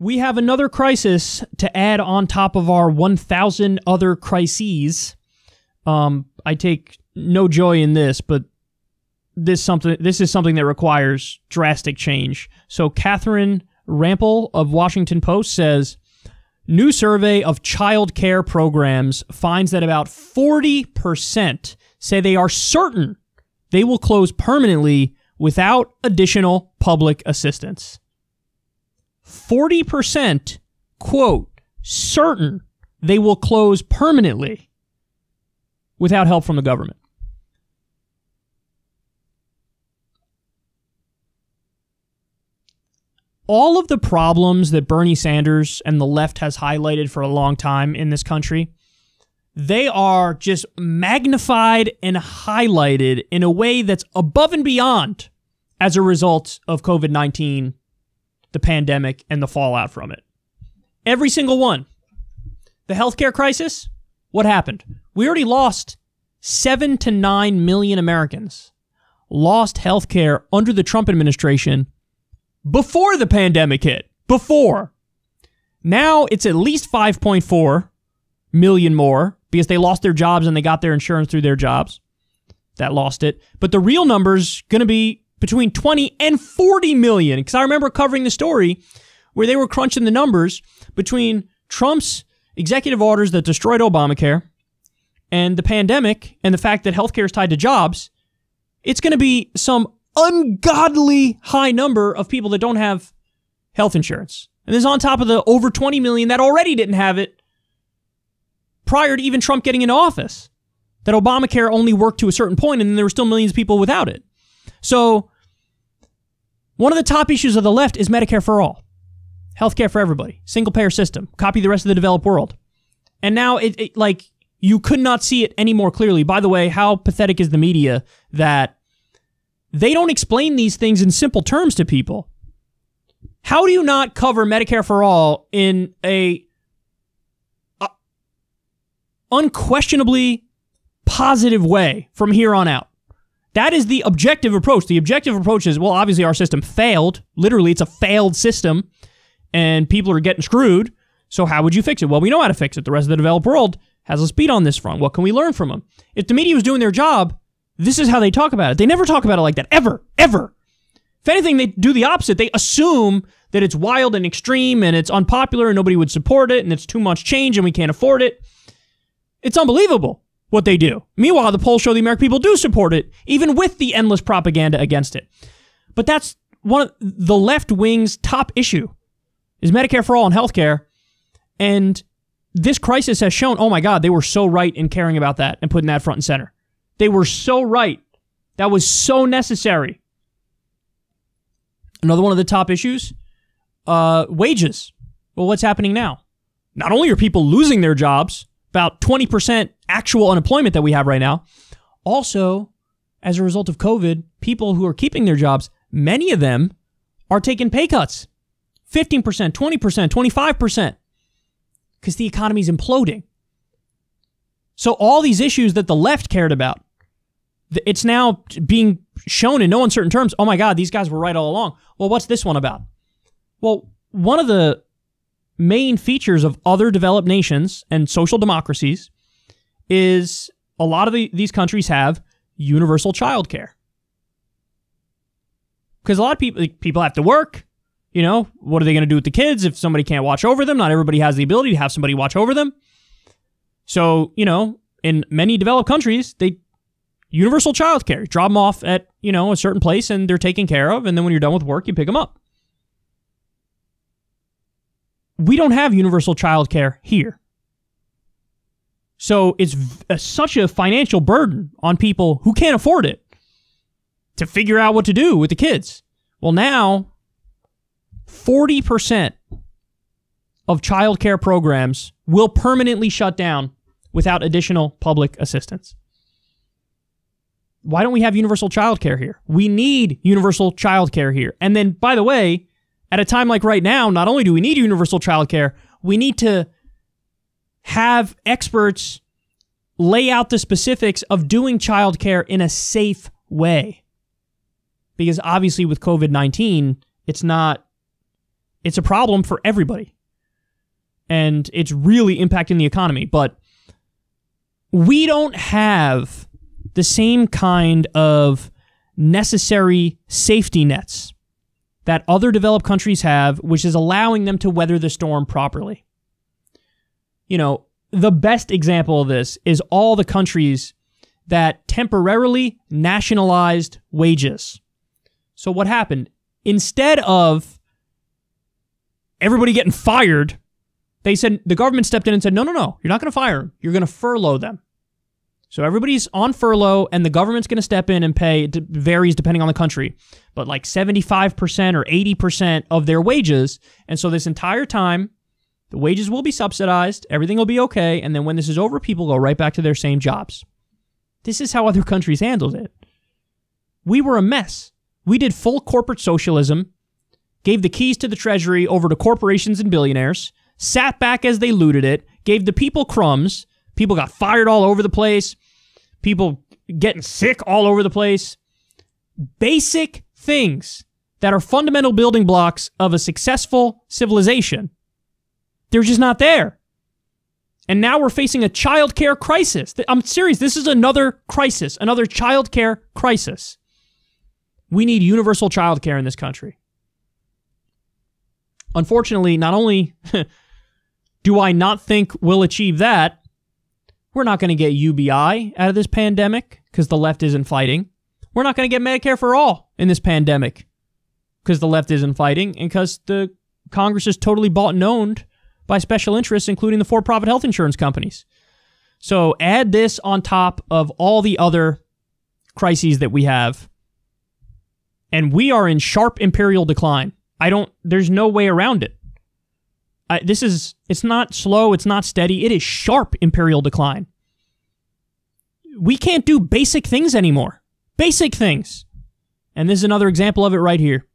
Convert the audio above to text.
We have another crisis to add on top of our 1,000 other crises. I take no joy in this, but this is something that requires drastic change. So Catherine Rampell of Washington Post says, new survey of child care programs finds that about 40% say they are certain they will close permanently without additional public assistance. 40%, quote, certain they will close permanently without help from the government. All of the problems that Bernie Sanders and the left has highlighted for a long time in this country, they are just magnified and highlighted in a way that's above and beyond as a result of COVID-19, the pandemic, and the fallout from it. Every single one. The healthcare crisis, what happened? We already lost 7 to 9 million Americans lost healthcare under the Trump administration before the pandemic hit. Before. Now it's at least 5.4 million more because they lost their jobs and they got their insurance through their jobs. That lost it. But the real number's going to be between 20 and 40 million. Because I remember covering the story where they were crunching the numbers between Trump's executive orders that destroyed Obamacare and the pandemic and the fact that healthcare is tied to jobs. It's going to be some ungodly high number of people that don't have health insurance. And this is on top of the over 20 million that already didn't have it prior to even Trump getting into office. That Obamacare only worked to a certain point and then there were still millions of people without it. So one of the top issues of the left is Medicare for all. Healthcare for everybody. Single payer system. Copy the rest of the developed world. And now it like you could not see it any more clearly. By the way, how pathetic is the media that they don't explain these things in simple terms to people. How do you not cover Medicare for all in a unquestionably positive way from here on out? That is the objective approach. The objective approach is, well, obviously our system failed. Literally, it's a failed system, and people are getting screwed. So how would you fix it? Well, we know how to fix it. The rest of the developed world has us beat on this front. What can we learn from them? If the media was doing their job, this is how they talk about it. They never talk about it like that, ever, ever. If anything, they do the opposite. They assume that it's wild and extreme and it's unpopular and nobody would support it and it's too much change and we can't afford it. It's unbelievable what they do. Meanwhile, the polls show the American people do support it, even with the endless propaganda against it. But that's one of the left wing's top issue is Medicare for all and healthcare. And this crisis has shown, oh my God, they were so right in caring about that and putting that front and center. They were so right. That was so necessary. Another one of the top issues, wages. Well, what's happening now? Not only are people losing their jobs, about 20% actual unemployment that we have right now, also, as a result of COVID, people who are keeping their jobs, many of them are taking pay cuts. 15%, 20%, 25%. Because the economy is imploding. So all these issues that the left cared about, it's now being shown in no uncertain terms, oh my God, these guys were right all along. Well, what's this one about? Well, one of the main features of other developed nations and social democracies is a lot of these countries have universal child care. Because a lot of people have to work. You know, what are they going to do with the kids if somebody can't watch over them? Not everybody has the ability to have somebody watch over them. So, you know, in many developed countries, universal child care. Drop them off at, you know, a certain place and they're taken care of. And then when you're done with work, you pick them up. We don't have universal child care here. So it's such a financial burden on people who can't afford it to figure out what to do with the kids. Well, now 40% of child care programs will permanently shut down without additional public assistance. Why don't we have universal child care here? We need universal child care here. And then, by the way, at a time like right now, not only do we need universal child care, we need to have experts lay out the specifics of doing child care in a safe way. Because obviously with COVID-19, it's not It's a problem for everybody. And it's really impacting the economy. But we don't have the same kind of necessary safety nets that other developed countries have, which is allowing them to weather the storm properly. You know, the best example of this is all the countries that temporarily nationalized wages. So what happened? Instead of everybody getting fired, they said, the government stepped in and said, no, you're not going to fire them. You're going to furlough them. So everybody's on furlough, and the government's going to step in and pay. It varies depending on the country, but like 75% or 80% of their wages. And so this entire time, the wages will be subsidized, everything will be okay, and then when this is over, people go right back to their same jobs. This is how other countries handled it. We were a mess. We did full corporate socialism, gave the keys to the treasury over to corporations and billionaires, sat back as they looted it, gave the people crumbs. People got fired all over the place. People getting sick all over the place. Basic things that are fundamental building blocks of a successful civilization. They're just not there. And now we're facing a childcare crisis. I'm serious. This is another crisis, another childcare crisis. We need universal childcare in this country. Unfortunately, not only do I not think we'll achieve that, we're not going to get UBI out of this pandemic because the left isn't fighting. We're not going to get Medicare for all in this pandemic because the left isn't fighting and because the Congress is totally bought and owned by special interests, including the for-profit health insurance companies. So add this on top of all the other crises that we have, and we are in sharp imperial decline. There's no way around it. It's not slow, it's not steady, it is sharp imperial decline. We can't do basic things anymore. Basic things. And this is another example of it right here.